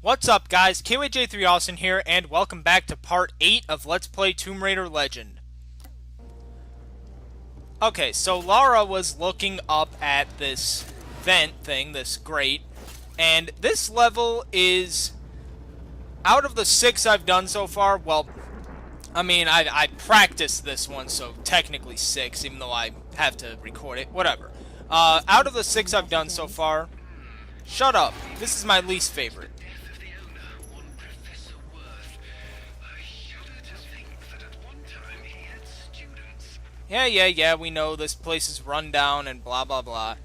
What's up, guys? KYJ3 Austin here, and welcome back to part 8 of Let's Play Tomb Raider Legend. Okay, so Lara was looking up at this vent thing, this grate, and this level is, out of the 6 I've done so far, well, I mean, I practiced this one, so technically 6, even though I have to record it, whatever. Out of the 6 I've done so far, shut up, this is my least favorite. Yeah, we know this place is run down and blah, blah, blah.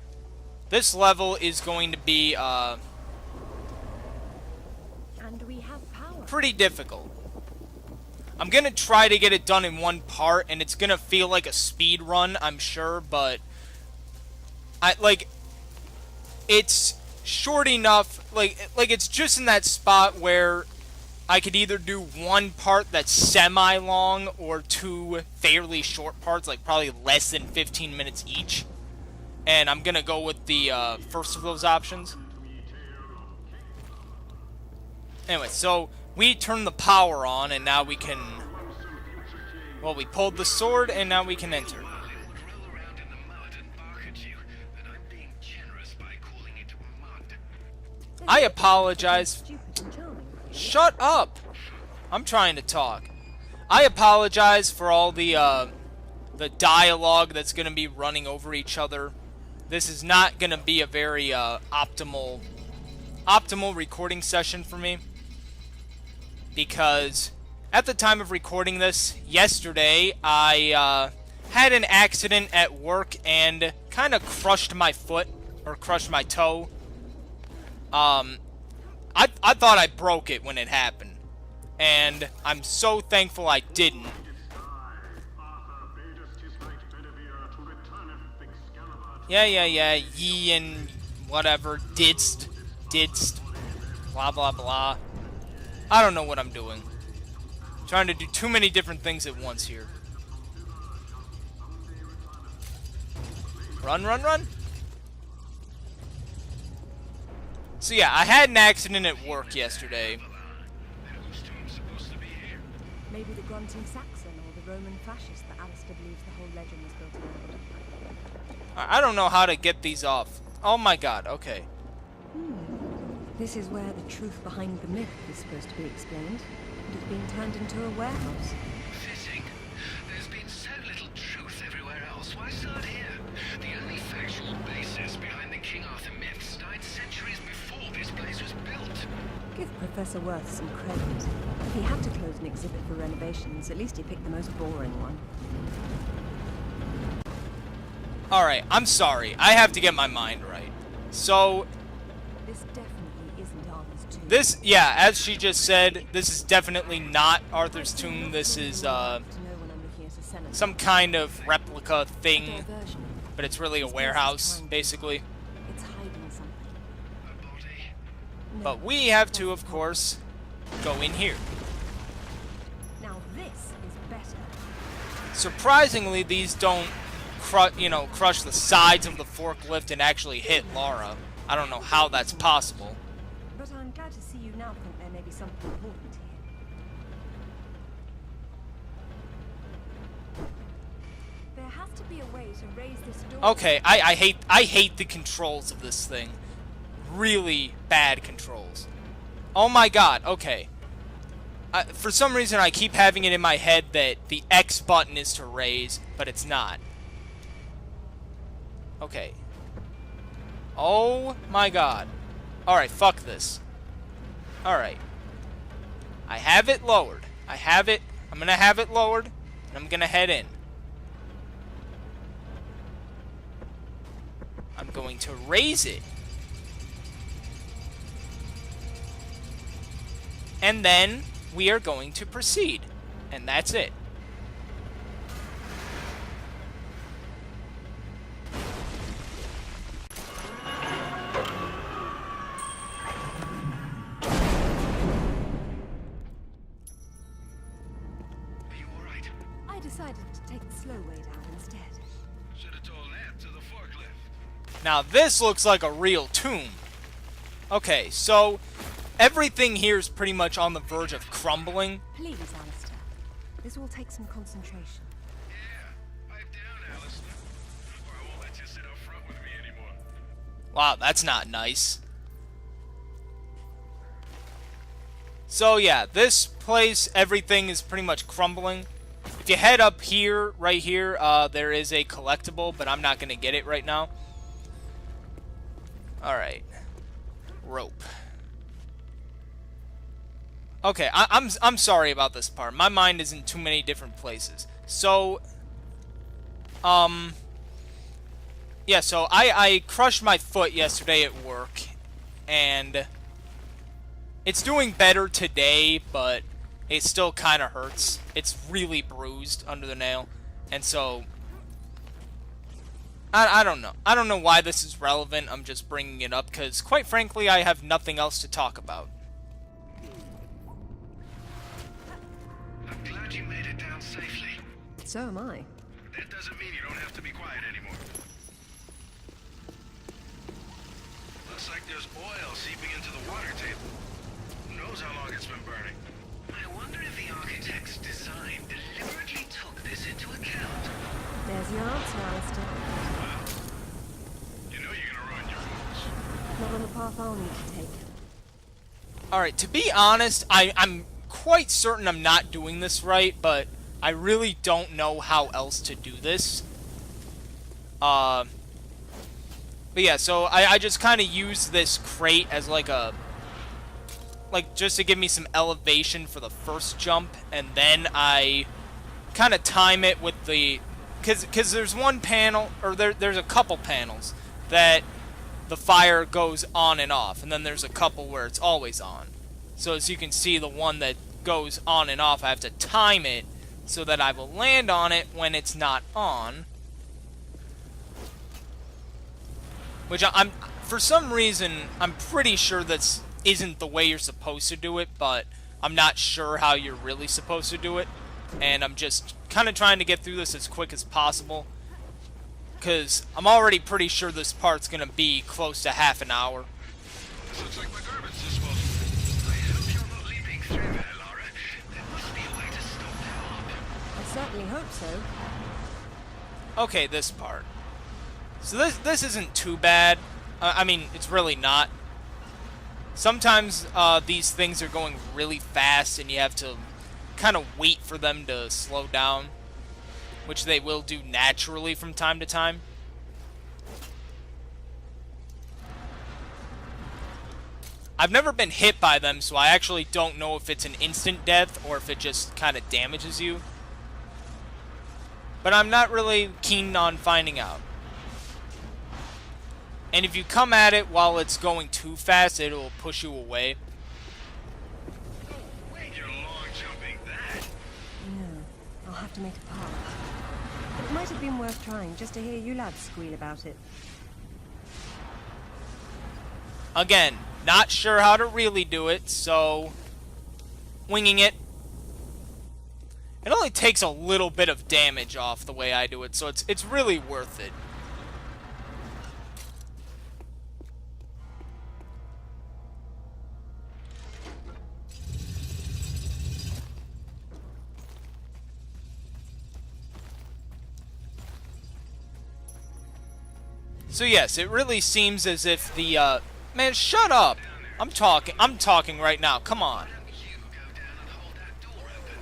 This level is going to be, And we have power. pretty difficult. I'm gonna try to get it done in one part, and it's gonna feel like a speed run, I'm sure, but it's short enough, like it's just in that spot where I could either do one part that's semi-long or two fairly short parts, like probably less than 15 minutes each. And I'm gonna go with the first of those options. Anyway, so we turned the power on, and now we can... Well, we pulled the sword, and now we can enter. I apologize. Shut up! I'm trying to talk. I apologize for all the dialogue that's going to be running over each other. This is not going to be a very optimal recording session for me. Because at the time of recording this, yesterday, I had an accident at work and kind of crushed my foot, or crushed my toe. I thought I broke it when it happened, and I'm so thankful I didn't. Yeah, ye and whatever, didst, blah, blah, blah. I don't know what I'm doing. I'm trying to do too many different things at once here. Run. So yeah, I had an accident at work yesterday. Maybe the grunting Saxon or the Roman fascist that Alistair believes the whole legend was built around. I don't know how to get these off. Oh my god, okay. This is where the truth behind the myth is supposed to be explained. It has been turned into a warehouse. Fitting. There's been so little truth everywhere else. Why start here? The only factual basis behind the King Arthur myths died centuries before this place was built. Give Professor Worth some credit. If he had to close an exhibit for renovations, at least he picked the most boring one. Alright, I'm sorry. I have to get my mind right. So, This definitely isn't Arthur's tomb. this, yeah, as she just said, this is definitely not Arthur's tomb. This is, To know when I'm looking at a senator. some kind of replica thing, Diversion. but it's really a This place is warehouse, trying to- basically. It's hiding something. A body. No, But we have to, that's of not. course, go in here. Now this is better. Surprisingly, these don't, crush the sides of the forklift and actually hit Lara. I don't know how that's possible. But I'm glad to see you now think there may be something important here. There has to be a way to raise this door. Okay, I hate the controls of this thing. Really bad controls. Oh my god, okay. For some reason I keep having it in my head that the X button is to raise, but it's not. Okay. Oh my god. Alright, fuck this. Alright. I have it lowered. I have it. I'm gonna have it lowered, and I'm gonna head in. I'm going to raise it. And then we are going to proceed. And that's it. Are you alright? I decided to take the slow way down instead. Should have told that to the forklift. Now this looks like a real tomb. Okay, so everything here is pretty much on the verge of crumbling. Please, Alistair. This will take some concentration. Yeah, pipe down, Alistair. Or I won't let you sit up front with me anymore. Wow, that's not nice. So yeah, this place, everything is pretty much crumbling. If you head up here, right here, there is a collectible, but I'm not going to get it right now. Alright. Rope. Okay, I'm sorry about this part. My mind is in too many different places. So, yeah, so I crushed my foot yesterday at work, and it's doing better today, but it still kind of hurts. It's really bruised under the nail, and so I don't know. I don't know why this is relevant. I'm just bringing it up because, quite frankly, I have nothing else to talk about. I'm glad you made it down safely. So am I. That doesn't mean you don't have to be quiet anymore. Looks like there's oil seeping into the water table. Who knows how long it's been burning? I wonder if the architect's design deliberately took this into account. There's your answer, Alistair. You know you're gonna ruin your rules. Not on the path I'll need to take. Alright, to be honest, I'm quite certain I'm not doing this right, but I really don't know how else to do this. But yeah, so I just kind of use this crate as like a... like, just to give me some elevation for the first jump, and then I kind of time it with the... Because there's one panel, or there's a couple panels that the fire goes on and off, and then there's a couple where it's always on. So as you can see, the one that goes on and off, I have to time it so that I will land on it when it's not on. Which I'm for some reason, I'm pretty sure this isn't the way you're supposed to do it, but I'm not sure how you're really supposed to do it. And I'm just kind of trying to get through this as quick as possible, because I'm already pretty sure this part's going to be close to half an hour. This looks like my garbage disposal. I hope you're not leaping through there, Lara. There must be a way to stop that up. I certainly hope so. Okay, this part. So this isn't too bad. I mean, it's really not. Sometimes these things are going really fast and you have to kind of wait for them to slow down, which they will do naturally from time to time. I've never been hit by them, so I actually don't know if it's an instant death or if it just kind of damages you. But I'm not really keen on finding out. And if you come at it while it's going too fast, it will push you away. Wait, you're long jumping that. No, I'll have to make a path. But it might have been worth trying just to hear you lads squeal about it. Again, not sure how to really do it, so winging it. It only takes a little bit of damage off the way I do it, so it's really worth it. So yes, it really seems as if the, man, shut up! I'm talking right now, come on. You go down and hold that door open.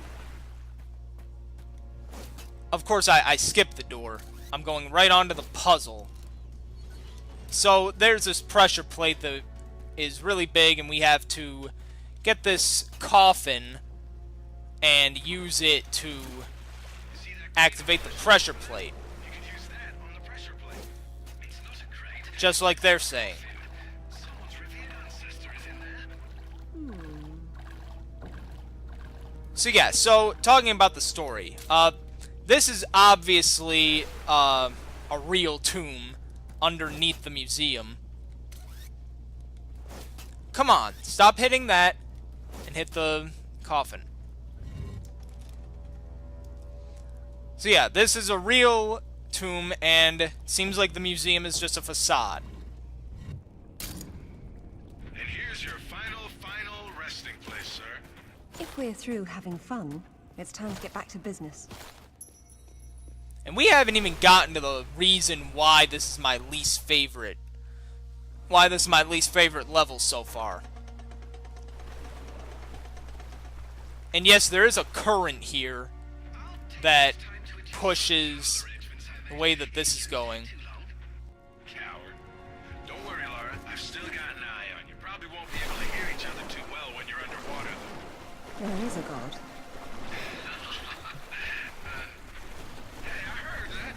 Of course, I skipped the door. I'm going right on to the puzzle. So, there's this pressure plate that is really big, and we have to get this coffin and use it to See that? activate the pressure plate. You can use that on the pressure plate. It's not a crate. Just like they're saying. Someone's revered ancestor is in there. So yeah, so talking about the story, this is obviously a real tomb underneath the museum. Come on, stop hitting that and hit the coffin. So yeah, this is a real tomb, and it seems like the museum is just a facade. And here's your final resting place, sir. If we're through having fun, it's time to get back to business. And we haven't even gotten to the reason why this is my least favorite. Why this is my least favorite level so far. And yes, there is a current here that pushes the way that this is going. Coward. Don't worry, Laura. I've still got an eye on you. Probably won't be able to hear each other too well when you're underwater. There is a god. Hey, I heard that.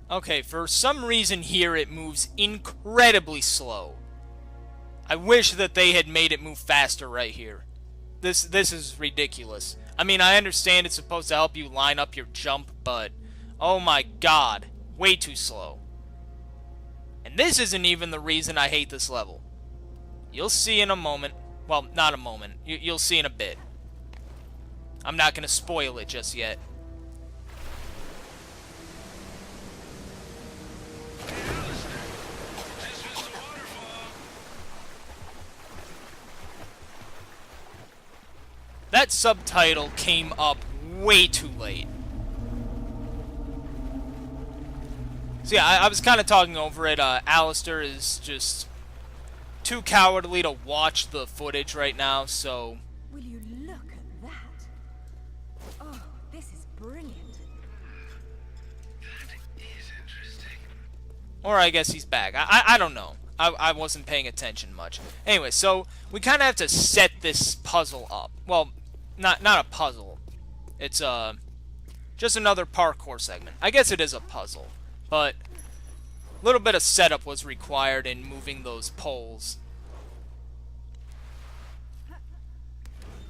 Okay, for some reason here it moves incredibly slow. I wish that they had made it move faster right here. This is ridiculous. I mean, I understand it's supposed to help you line up your jump, but oh my god, way too slow. And this isn't even the reason I hate this level. You'll see in a moment. Well, not a moment. You'll see in a bit. I'm not going to spoil it just yet. That subtitle came up way too late. So yeah, I was kind of talking over it. Alistair is just too cowardly to watch the footage right now, so... Will you look at that? Oh, this is brilliant. That is interesting. Or I guess he's back. I don't know. I wasn't paying attention much. Anyway, so we kind of have to set this puzzle up. Well, not a puzzle. It's just another parkour segment. I guess it is a puzzle, but a little bit of setup was required in moving those poles.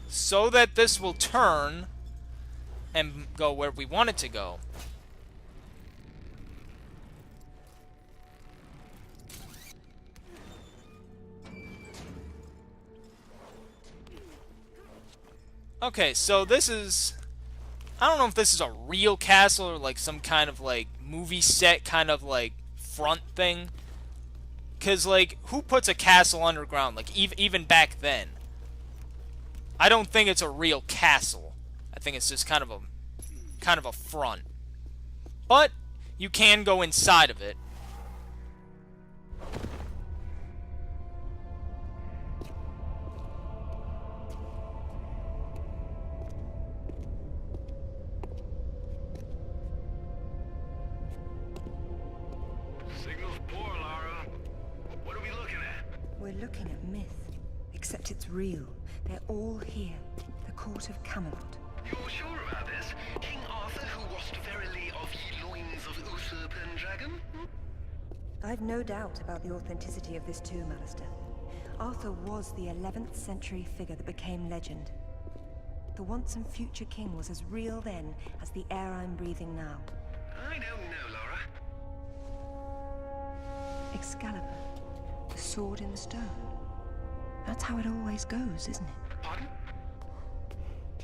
So that this will turn and go where we want it to go. Okay, so this is... I don't know if this is a real castle or like some kind of like movie set kind of like front thing. Because like, who puts a castle underground? Like, even back then. I don't think it's a real castle. I think it's just kind of a front. But you can go inside of it. Signal's poor, Lara. What are we looking at? We're looking at myth, except it's real. They're all here. The court of Camelot. You're sure about this? King Arthur, who wast verily of ye loins of Uther Pendragon? I've no doubt about the authenticity of this tomb, Alistair. Arthur was the 11th century figure that became legend. The once and future king was as real then as the air I'm breathing now. I don't know, Laura. Excalibur, the sword in the stone. That's how it always goes, isn't it? Pardon?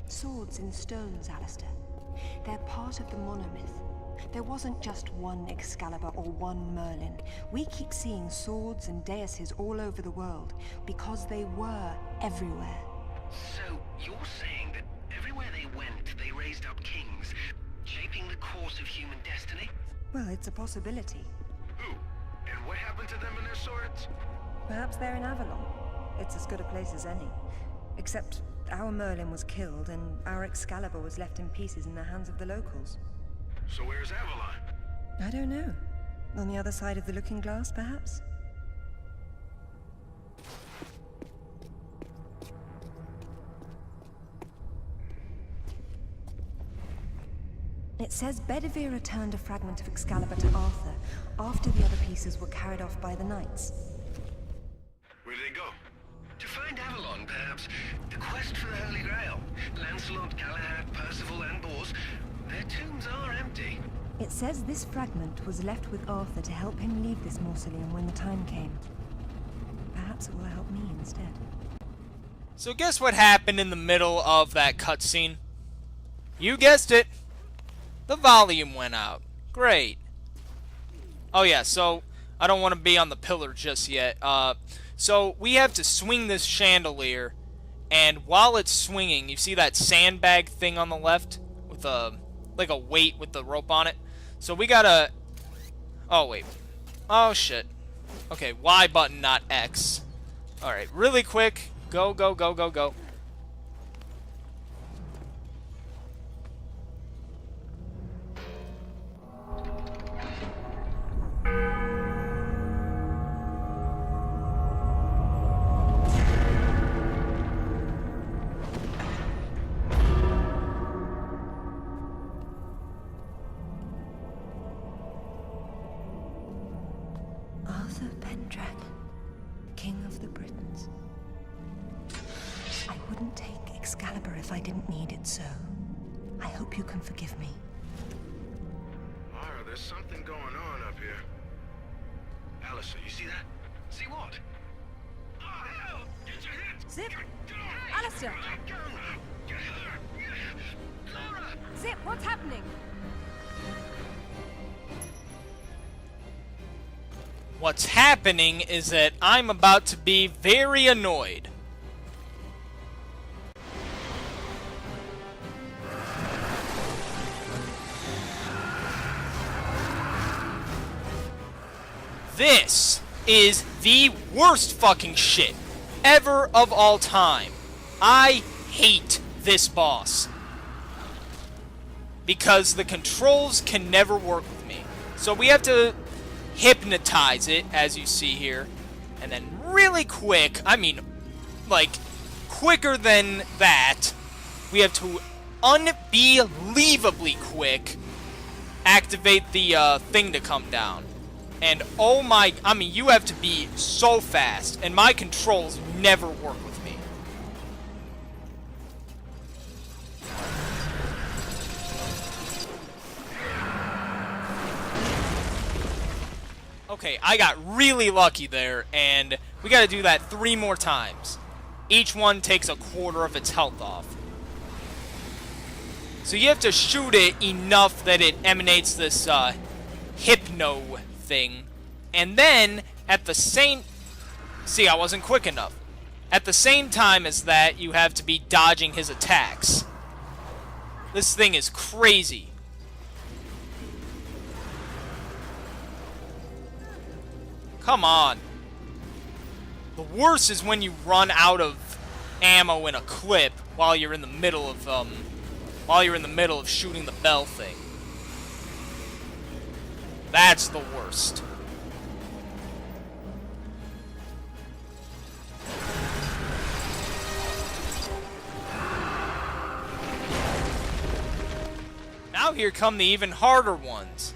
Swords in stones, Alistair. They're part of the monomyth. There wasn't just one Excalibur or one Merlin. We keep seeing swords and deises all over the world because they were everywhere. So, you're saying that everywhere they went, they raised up kings, shaping the course of human destiny? Well, it's a possibility. Who? And what happened to them and their swords? Perhaps they're in Avalon. It's as good a place as any. Except our Merlin was killed and our Excalibur was left in pieces in the hands of the locals. So where's Avalon? I don't know. On the other side of the looking glass, perhaps? It says Bedivere returned a fragment of Excalibur to Arthur after the other pieces were carried off by the knights. Where did they go? To find Avalon, perhaps. The quest for the Holy Grail. Lancelot, Galahad, Percival, and Bors. Their tombs are empty. It says this fragment was left with Arthur to help him leave this mausoleum when the time came. Perhaps it will help me instead. So guess what happened in the middle of that cutscene? You guessed it. The volume went out. Great. Oh yeah, so I don't want to be on the pillar just yet. So we have to swing this chandelier, and while it's swinging, you see that sandbag thing on the left with like a weight with the rope on it? So we gotta... Oh, wait. Oh, shit. Okay, Y button, not X. Alright, really quick. Go, go, go, go, go. Arthur Pendragon, King of the Britons. I wouldn't take Excalibur if I didn't need it so. I hope you can forgive me. Mara, there's something going on up here. Alistair, you see that? See what? Oh, hell! Get your hands! Zip! Get off! Alistair! Let go! Get her! Clara! Zip, what's happening? What's happening is that I'm about to be very annoyed. This is the worst fucking shit ever of all time. I hate this boss. Because the controls can never work with me. So we have to hypnotize it, as you see here. And then really quick, I mean, like, quicker than that, we have to unbelievably quick activate the thing to come down. And oh my, I mean, you have to be so fast, and my controls never work with me. Okay, I got really lucky there, and we gotta do that 3 more times. Each one takes a quarter of its health off. So you have to shoot it enough that it emanates this, hypno thing. And then, at the same... See, I wasn't quick enough. At the same time as that, you have to be dodging his attacks. This thing is crazy. Come on. The worst is when you run out of ammo in a clip while you're in the middle of shooting the bell thing. That's the worst. Now here come the even harder ones.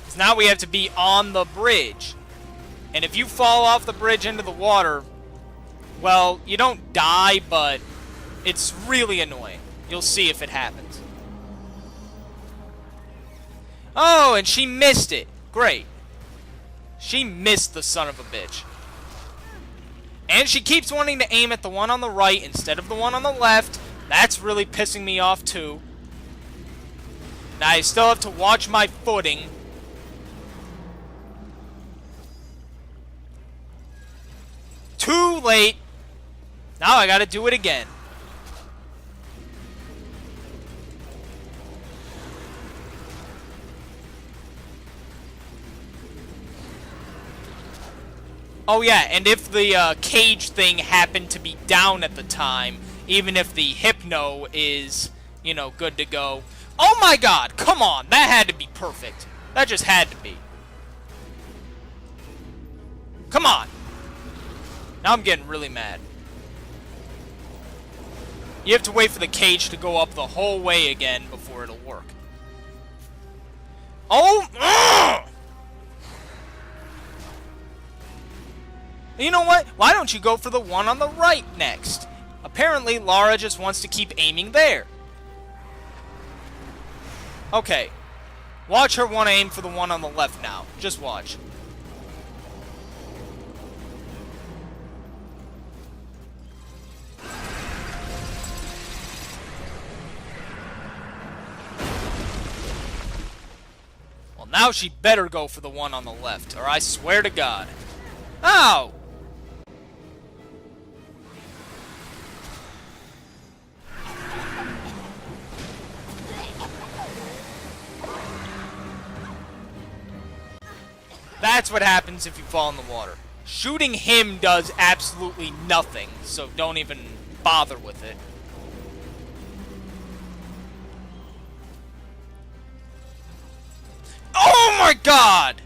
Because now we have to be on the bridge. And if you fall off the bridge into the water, well, you don't die, but it's really annoying. You'll see if it happens. Oh, and she missed it. Great. She missed the son of a bitch. And she keeps wanting to aim at the one on the right instead of the one on the left. That's really pissing me off, too. Now I still have to watch my footing. Too late. Now I gotta do it again. Oh yeah, and if the cage thing happened to be down at the time, even if the hypno is, you know, good to go. Oh my god, come on, that had to be perfect. That just had to be. Come on. Now I'm getting really mad. You have to wait for the cage to go up the whole way again before it'll work. Oh! You know what? Why don't you go for the one on the right next? Apparently, Lara just wants to keep aiming there. Okay. Watch her want to aim for the one on the left now. Just watch. now she better go for the one on the left, or I swear to God. Ow! That's what happens if you fall in the water. Shooting him does absolutely nothing, so don't even bother with it. Oh my God!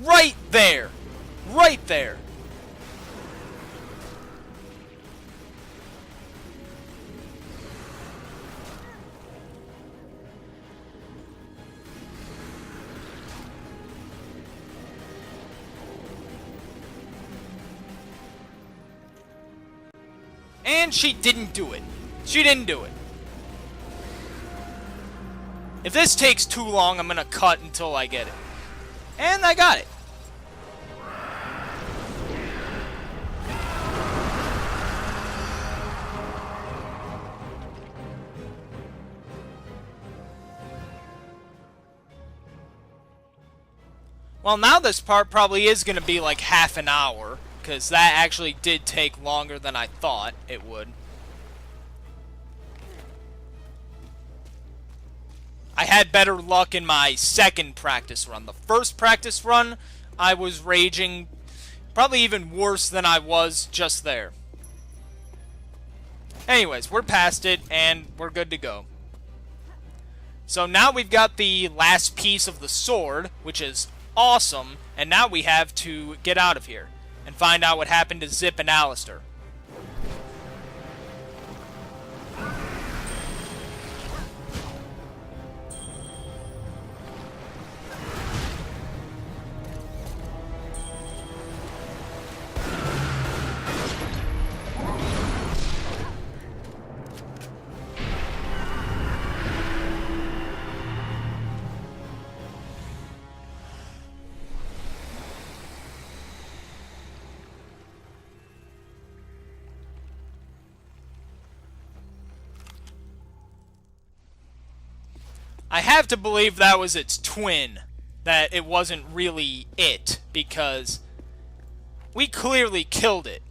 Right there. Right there. And she didn't do it. She didn't do it. If this takes too long, I'm gonna cut until I get it. And I got it. Well, now this part probably is gonna be like half an hour, because that actually did take longer than I thought it would. I had better luck in my second practice run. The first practice run, I was raging probably even worse than I was just there. Anyways, we're past it, and we're good to go. So now we've got the last piece of the sword, which is awesome, and now we have to get out of here and find out what happened to Zip and Alistair. I have to believe that was its twin, that it wasn't really it, because we clearly killed it,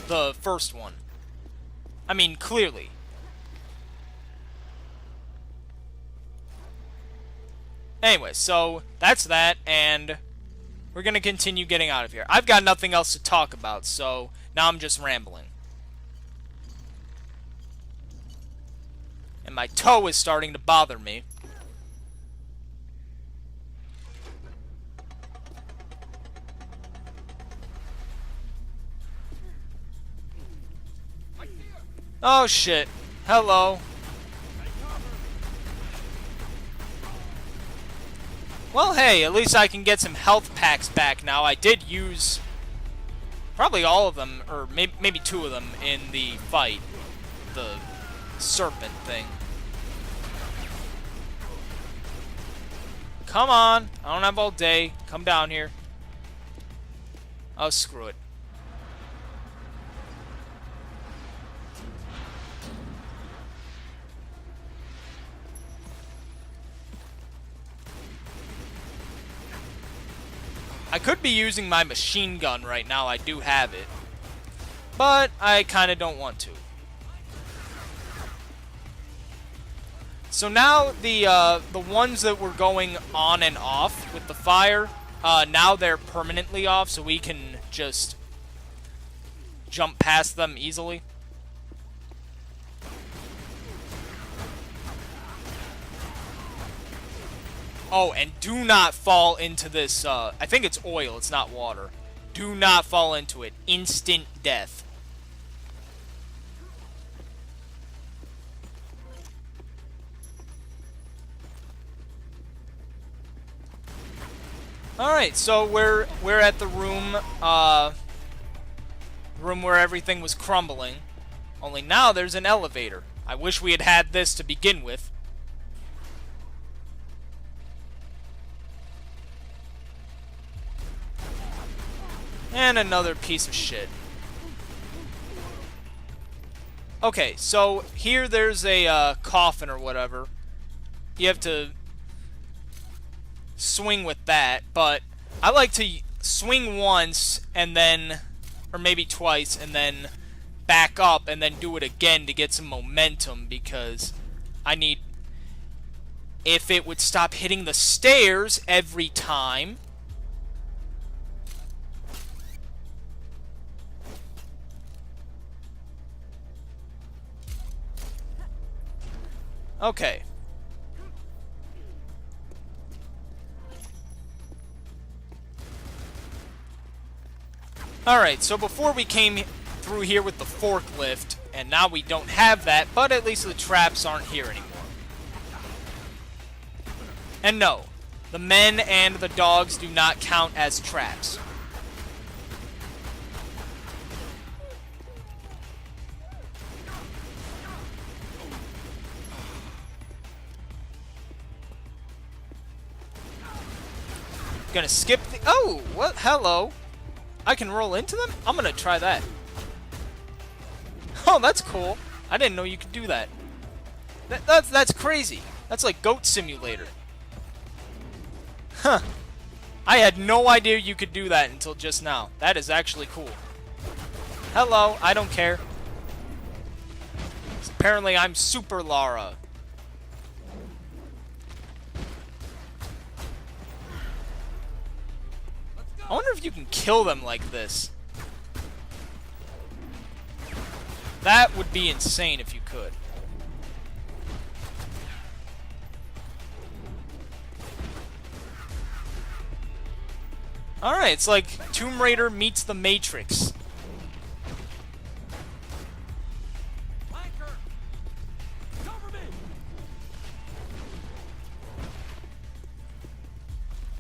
the first one. I mean, clearly. Anyway, so that's that, and we're going to continue getting out of here. I've got nothing else to talk about, so now I'm just rambling. And my toe is starting to bother me. Oh shit. Hello. Well, hey, at least I can get some health packs back now. I did use probably all of them, or maybe two of them in the fight. The serpent thing. Come on. I don't have all day. Come down here. Oh, screw it. I could be using my machine gun right now, I do have it. But I kind of don't want to. So now the ones that were going on and off with the fire, now they're permanently off, so we can just jump past them easily. Oh, and do not fall into this, I think it's oil, it's not water. Do not fall into it. Instant death. Alright, so we're at the room where everything was crumbling. Only now there's an elevator. I wish we had had this to begin with. And another piece of shit. Okay, so here there's a coffin or whatever. You have to swing with that, but I like to swing once and then, or maybe twice, and then back up and then do it again to get some momentum, because I need... If it would stop hitting the stairs every time... Okay. Alright, so before we came through here with the forklift, and now we don't have that, but at least the traps aren't here anymore. And no, the men and the dogs do not count as traps. Gonna skip the... Oh, what? Hello. I can roll into them? I'm gonna try that. Oh, that's cool. I didn't know you could do that. That's crazy. That's like Goat Simulator. Huh. I had no idea you could do that until just now. That is actually cool. Hello, I don't care. Apparently I'm Super Lara. I wonder if you can kill them like this. That would be insane if you could. Alright, it's like Tomb Raider meets the Matrix.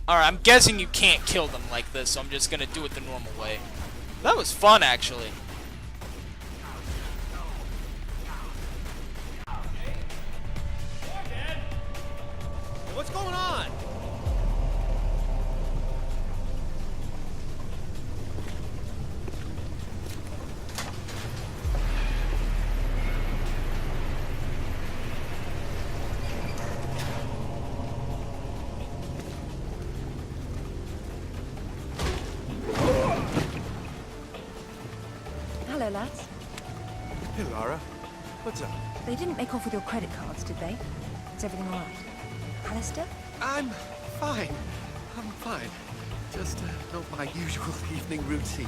Alright, I'm guessing you can't kill them like this, so I'm just gonna do it the normal way. That was fun, actually. What's going on? Hello, lads. Hey, Lara. What's up? They didn't make off with your credit cards, did they? Is everything all right? Alistair? I'm fine. I'm fine. Just not my usual evening routine.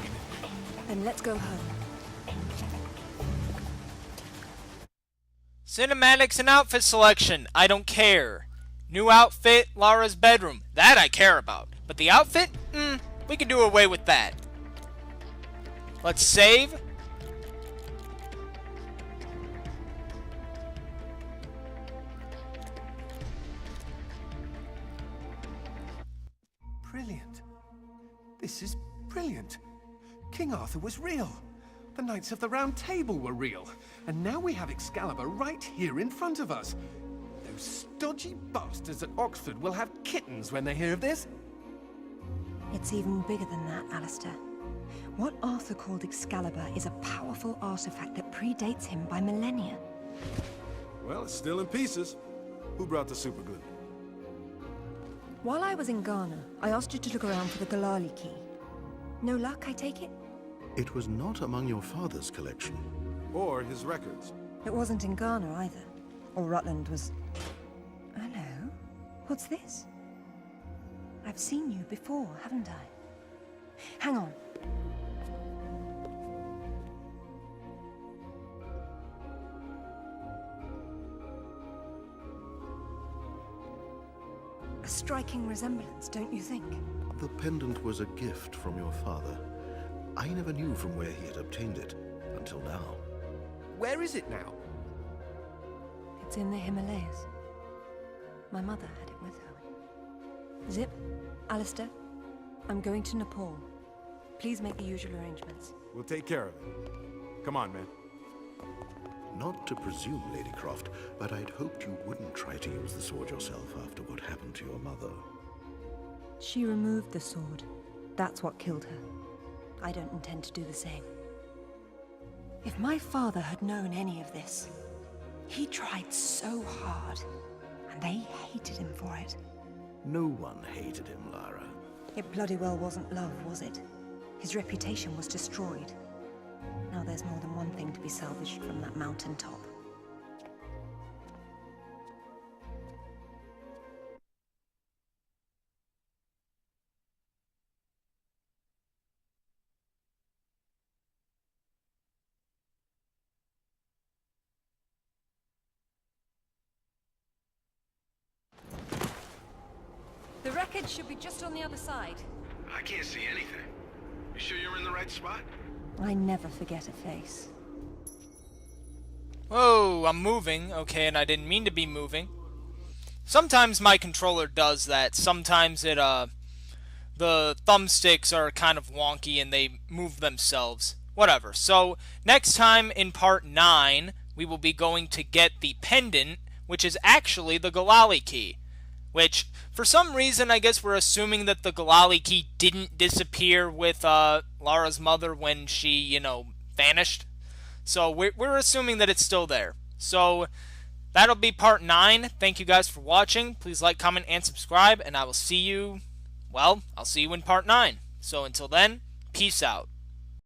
Then let's go home. Cinematics and outfit selection. I don't care. New outfit, Lara's bedroom. That I care about. But the outfit? We can do away with that. Let's save. Brilliant. This is brilliant. King Arthur was real. The Knights of the Round Table were real. And now we have Excalibur right here in front of us. Those stodgy bastards at Oxford will have kittens when they hear of this. It's even bigger than that, Alistair. What Arthur called Excalibur is a powerful artifact that predates him by millennia. Well, it's still in pieces. Who brought the superglue? While I was in Ghana, I asked you to look around for the Galali key. No luck, I take it? It was not among your father's collection. Or his records? It wasn't in Ghana either. Or Rutland was... Hello? What's this? I've seen you before, haven't I? Hang on. A striking resemblance, don't you think? The pendant was a gift from your father. I never knew from where he had obtained it, until now. Where is it now? It's in the Himalayas. My mother had it with her. Zip, Alistair, I'm going to Nepal. Please make the usual arrangements. We'll take care of it. Come on, man. Not to presume, Lady Croft, but I'd hoped you wouldn't try to use the sword yourself after what happened to your mother. She removed the sword. That's what killed her. I don't intend to do the same. If my father had known any of this, he tried so hard, and they hated him for it. No one hated him, Lara. It bloody well wasn't love, was it? His reputation was destroyed. Now there's more than one thing to be salvaged from that mountaintop. The wreckage should be just on the other side. I can't see anything. You sure you're in the right spot? I never forget a face. Whoa, I'm moving. Okay, and I didn't mean to be moving. Sometimes my controller does that. Sometimes it, the thumbsticks are kind of wonky and they move themselves. Whatever. So, next time in part 9, we will be going to get the pendant, which is actually the Galali key. Which, for some reason, I guess we're assuming that the Galali key didn't disappear with Lara's mother when she, you know, vanished. So we're assuming that it's still there. So that'll be part 9. Thank you guys for watching. Please like, comment, and subscribe, and I will see you, well, I'll see you in part 9. So until then, peace out.